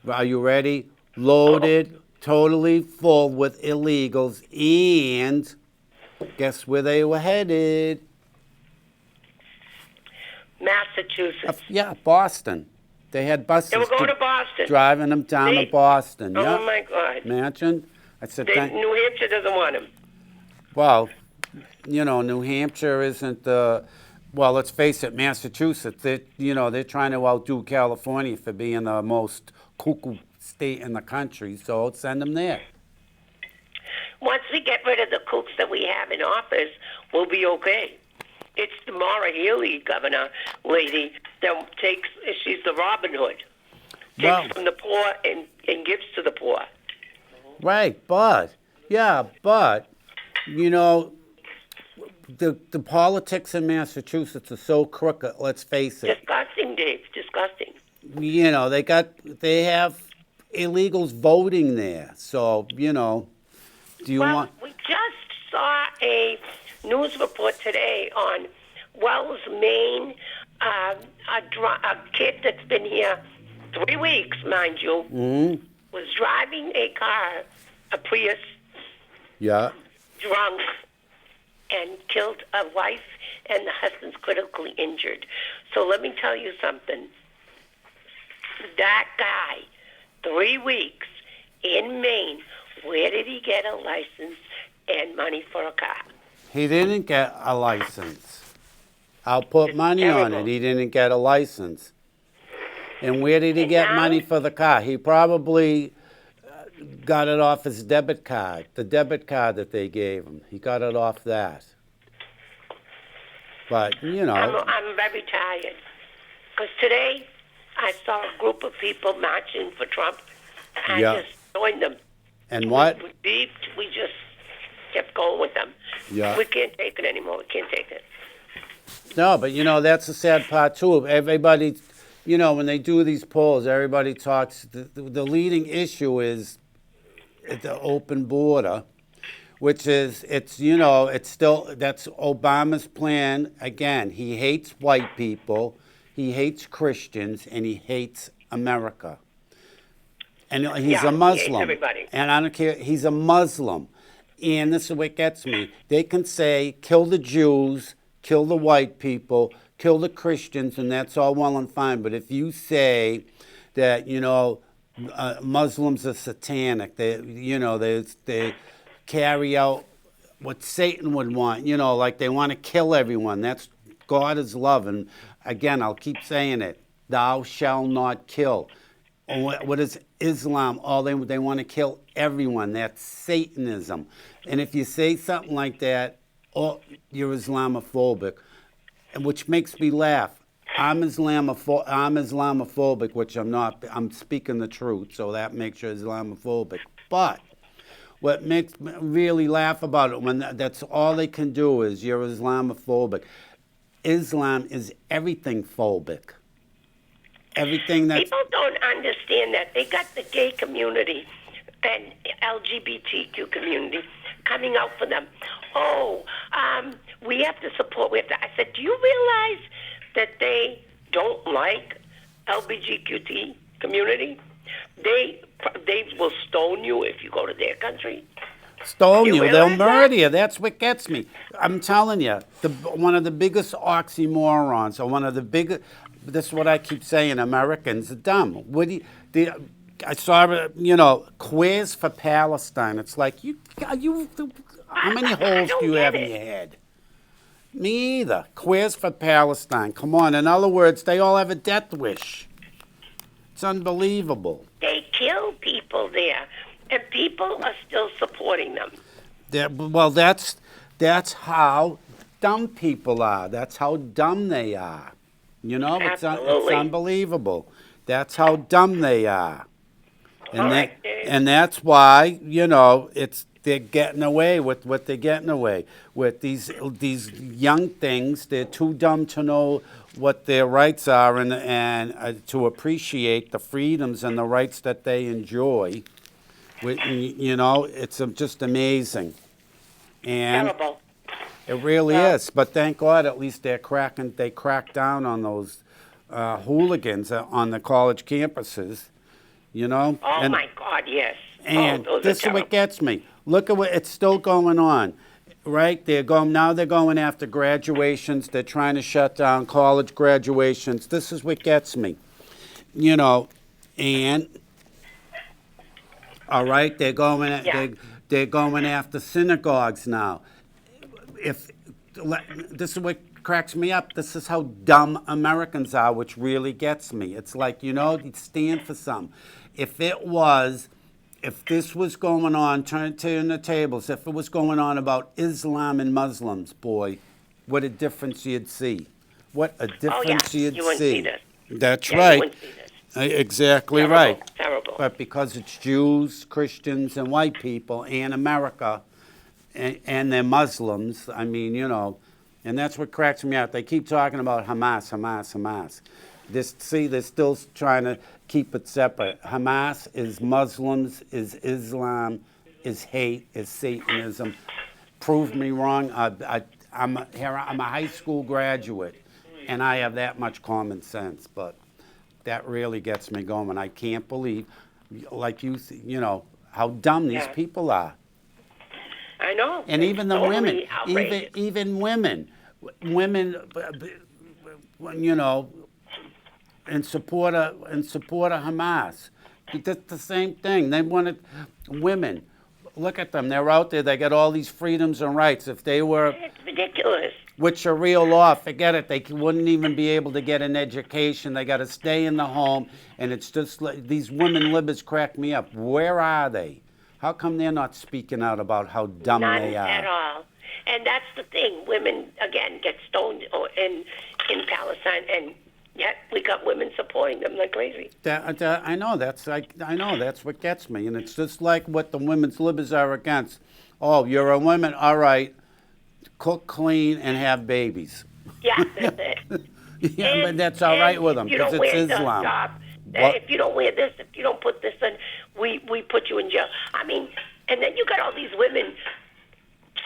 Speaker 1: Are you ready? Loaded, totally full with illegals, and guess where they were headed?
Speaker 4: Massachusetts.
Speaker 1: Yeah, Boston. They had buses.
Speaker 4: They were going to Boston.
Speaker 1: Driving them down to Boston.
Speaker 4: Oh,
Speaker 1: Yep.
Speaker 4: my God.
Speaker 1: Imagine. I said,
Speaker 4: New Hampshire doesn't want them.
Speaker 1: well, New Hampshire isn't the, well, let's face it, Massachusetts, they're trying to outdo California for being the most cuckoo state in the country, so send them there.
Speaker 4: Once we get rid of the kooks that we have in office, we'll be okay. It's the Mara Healy governor lady that she's the Robin Hood. Takes from the poor and gives to the poor.
Speaker 1: Right, but the politics in Massachusetts are so crooked, let's face it.
Speaker 4: Disgusting, Dave, disgusting.
Speaker 1: They have illegals voting there, so, do you want...
Speaker 4: We just saw a news report today on Wells, Maine, a kid that's been here 3 weeks, mind you, was driving a car, a Prius, drunk, and killed a wife, and the husband's critically injured. So let me tell you something. That guy, 3 weeks in Maine, where did he get a license and money for a car?
Speaker 1: He didn't get a license. I'll put money on it. He didn't get a license. And where did he get money for the car? He probably got it off his debit card, the debit card that they gave him. He got it off that. But,
Speaker 4: I'm very tired. Because today I saw a group of people marching for Trump. I just joined them.
Speaker 1: And what?
Speaker 4: We beeped. We just kept going with them.
Speaker 1: Yeah.
Speaker 4: We can't take it anymore. We can't take it.
Speaker 1: No, but, that's the sad part, too. Everybody, when they do these polls, everybody talks. The leading issue is the open border, which is, it's still, that's Obama's plan. Again, he hates white people, he hates Christians, and he hates America. And he's a Muslim.
Speaker 4: He hates everybody.
Speaker 1: And I don't care, he's a Muslim. And this is what gets me. They can say, kill the Jews, kill the white people, kill the Christians, and that's all well and fine. But if you say that, Muslims are satanic, they carry out what Satan would want, like they want to kill everyone. That's God is love. And again, I'll keep saying it. Thou shalt not kill. What is Islam? They want to kill everyone. That's Satanism. And if you say something like that, you're Islamophobic, which makes me laugh. I'm Islamophobic, which I'm not. I'm speaking the truth, so that makes you Islamophobic. But what makes me really laugh about it when that's all they can do is you're Islamophobic. Islam is everything phobic. Everything that's
Speaker 4: People don't understand that. They got the gay community and LGBTQ community coming out for them. Oh, we have to support. I said, do you realize that they don't like LGBTQ community? They will stone you if you go to their country.
Speaker 1: stone
Speaker 4: You
Speaker 1: you. They'll
Speaker 4: realize
Speaker 1: murder
Speaker 4: that?
Speaker 1: you. That's what gets me. I'm telling you, one of the biggest oxymorons, or one of the biggest. This is what I keep saying. Americans are dumb. What do you, I saw, queers for Palestine. It's like how many holes do you have in your head? Me either. Queers for Palestine. Come on. In other words, they all have a death wish. It's unbelievable.
Speaker 4: They kill people there, and people are still supporting them.
Speaker 1: Well, that's how dumb people are. That's how dumb they are. It's
Speaker 4: Absolutely.
Speaker 1: unbelievable. That's how dumb they are. And
Speaker 4: All
Speaker 1: that,
Speaker 4: right, Dave.
Speaker 1: and that's why, they're getting away with what they're getting away with. These young things, they're too dumb to know what their rights are and to appreciate the freedoms and the rights that they enjoy. It's just amazing. And
Speaker 4: Terrible.
Speaker 1: it really is. But thank God, at least they crack down on those hooligans on the college campuses.
Speaker 4: Oh,
Speaker 1: and,
Speaker 4: my God, yes.
Speaker 1: and
Speaker 4: those
Speaker 1: this
Speaker 4: are
Speaker 1: is what
Speaker 4: terrible.
Speaker 1: gets me. Look at what it's still going on, right? They're going after graduations. They're trying to shut down college graduations. This is what gets me, and all right, they're going after synagogues now. This is what cracks me up. This is how dumb Americans are, which really gets me. It's like, stand for something. If this was going on, turn the tables, if it was going on about Islam and Muslims, boy, what a difference you'd see. What a difference you'd
Speaker 4: you wouldn't see this.
Speaker 1: That's
Speaker 4: Yeah,
Speaker 1: right.
Speaker 4: you wouldn't see this.
Speaker 1: Exactly
Speaker 4: Terrible,
Speaker 1: right.
Speaker 4: terrible.
Speaker 1: But because it's Jews, Christians, and white people, and America, and they're Muslims, and that's what cracks me out. They keep talking about Hamas, Hamas, Hamas. They're still trying to keep it separate. Hamas is Muslims, is Islam, is hate, is Satanism. Prove me wrong. I'm a high school graduate, and I have that much common sense. But that really gets me going. I can't believe, like how dumb these people are.
Speaker 4: I know.
Speaker 1: And
Speaker 4: It's
Speaker 1: even the
Speaker 4: totally
Speaker 1: women,
Speaker 4: outrageous.
Speaker 1: even women, in support of Hamas. That's the same thing. They wanted women. Look at them. They're out there. They got all these freedoms and rights. If they were
Speaker 4: It's ridiculous.
Speaker 1: with Sharia law, forget it. They wouldn't even be able to get an education. They got to stay in the home. And it's just like these women libers crack me up. Where are they? How come they're not speaking out about how dumb
Speaker 4: None
Speaker 1: they are?
Speaker 4: at all. And that's the thing. Women, again, get stoned in Palestine, and yet we got women supporting them like crazy.
Speaker 1: I know that's what gets me, and it's just like what the women's libers are against. Oh, you're a woman, all right. Cook, clean, and have babies.
Speaker 4: Yeah, that's it.
Speaker 1: Yeah, but that's all right with them because it's Islam. What?
Speaker 4: If you don't wear this, if you don't put this on, we put you in jail. And then you got all these women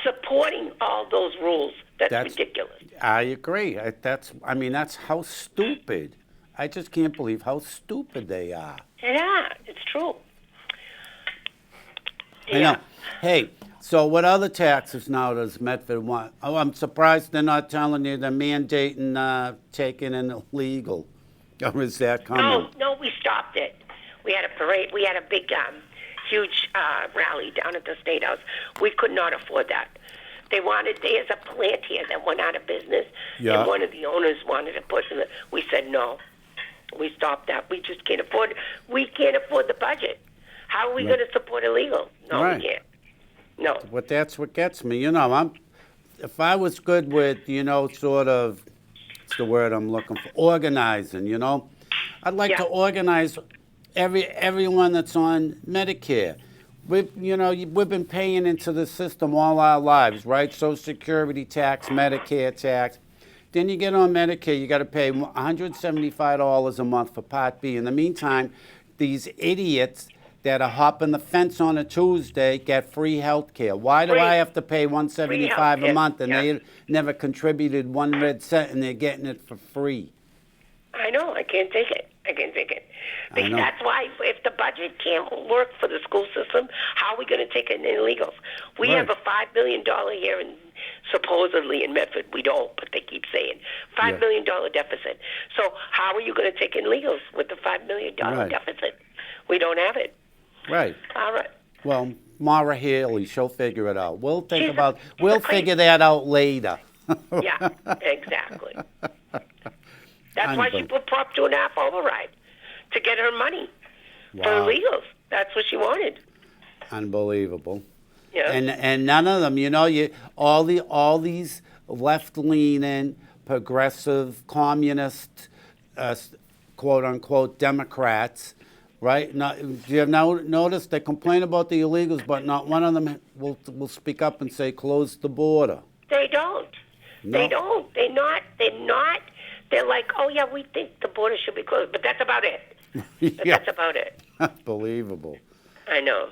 Speaker 4: supporting all those rules. That's ridiculous.
Speaker 1: I agree. That's how stupid. I just can't believe how stupid they are.
Speaker 4: Yeah, it's true.
Speaker 1: I know. Hey, so what other taxes now does Medford want? Oh, I'm surprised they're not telling you they're mandating taking in illegal. Or is that coming?
Speaker 4: No, we stopped it. We had a parade. We had a big, huge rally down at the State House. We could not afford that. There's a plant here that went out of business,
Speaker 1: Yeah.
Speaker 4: and one of the owners wanted to put in we said no. We stopped that. We just can't afford. We can't afford the budget. How are we going to support illegal? No,
Speaker 1: Right.
Speaker 4: we can't. No.
Speaker 1: But that's what gets me. If I was good with, sort of, what's the word I'm looking for? Organizing, I'd like
Speaker 4: Yeah.
Speaker 1: to organize everyone that's on Medicare. we've been paying into the system all our lives, right? Social Security tax, Medicare tax. Then you get on Medicare, you got to pay $175 a month for Part B. In the meantime, these idiots that are hopping the fence on a Tuesday get free health care. Why do
Speaker 4: Free.
Speaker 1: I have to pay $175 a
Speaker 4: healthcare,
Speaker 1: month and
Speaker 4: yeah.
Speaker 1: they never contributed one red cent and they're getting it for free?
Speaker 4: I know. I can't take it. I can't take it.
Speaker 1: I know.
Speaker 4: That's why if the budget can't work for the school system, how are we going to take in illegals? We
Speaker 1: Right.
Speaker 4: have a $5 million here in supposedly in Medford. We don't, but they keep saying $5 million deficit. So how are you going to take in illegals with the $5 million
Speaker 1: Right.
Speaker 4: deficit? We don't have it.
Speaker 1: Right.
Speaker 4: All right.
Speaker 1: Well, Mara Haley, she'll figure it out. We'll think
Speaker 4: She's a-
Speaker 1: about.
Speaker 4: she's
Speaker 1: We'll
Speaker 4: a crazy-
Speaker 1: figure that out later.
Speaker 4: Yeah, exactly. That's why she
Speaker 1: Unbelievable.
Speaker 4: put Prop 2.5 override to get her money for
Speaker 1: Wow.
Speaker 4: illegals. That's what she wanted.
Speaker 1: Unbelievable.
Speaker 4: Yeah.
Speaker 1: And none of them, all these left-leaning, progressive, communist, quote unquote Democrats, right? You have now noticed they complain about the illegals, but not one of them will speak up and say close the border.
Speaker 4: They don't.
Speaker 1: No.
Speaker 4: They don't. They're not. They're not. They're like, oh yeah, we think the border should be closed, but that's about it. But
Speaker 1: Yeah.
Speaker 4: that's about it.
Speaker 1: Unbelievable.
Speaker 4: I know.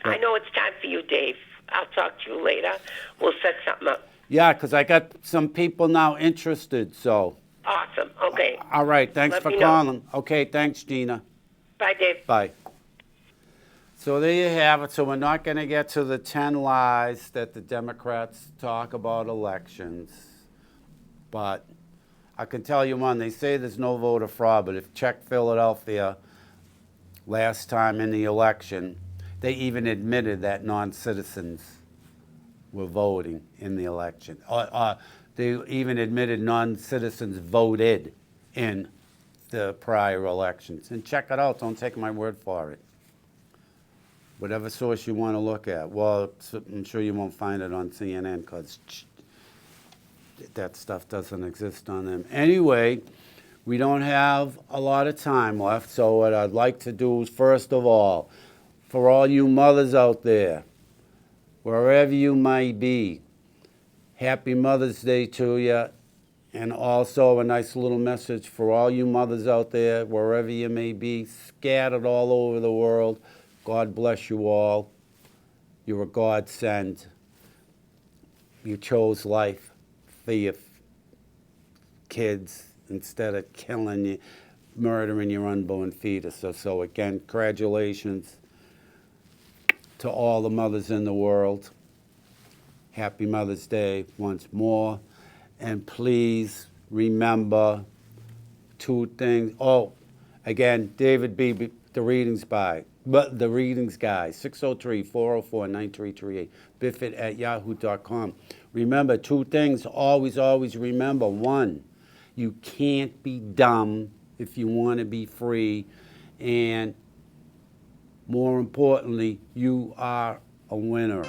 Speaker 4: I know it's time for you, Dave. I'll talk to you later. We'll set something up.
Speaker 1: Yeah, because I got some people now interested, so.
Speaker 4: Awesome. Okay.
Speaker 1: All right, thanks
Speaker 4: Let
Speaker 1: for
Speaker 4: me know.
Speaker 1: calling. Okay, thanks, Gina.
Speaker 4: Bye, Dave.
Speaker 1: Bye. So there you have it. So we're not going to get to the 10 lies that the Democrats talk about elections. But I can tell you one, they say there's no voter fraud, but if check Philadelphia last time in the election, they even admitted that non-citizens were voting in the election. They even admitted non-citizens voted in the prior elections. And check it out, don't take my word for it. Whatever source you want to look at. Well, I'm sure you won't find it on CNN because that stuff doesn't exist on them. Anyway, we don't have a lot of time left, so what I'd like to do is, first of all, for all you mothers out there, wherever you may be, happy Mother's Day to you, and also a nice little message for all you mothers out there, wherever you may be, scattered all over the world. God bless you all. You're a godsend. You chose life for your kids instead of killing you, murdering your unborn fetus. So again, congratulations to all the mothers in the world. Happy Mother's Day once more. And please remember two things. Oh, again, David B., the readings guy, 603-404-9338, biffit@yahoo.com. Remember two things, always remember. One, you can't be dumb if you want to be free. And more importantly, you are a winner.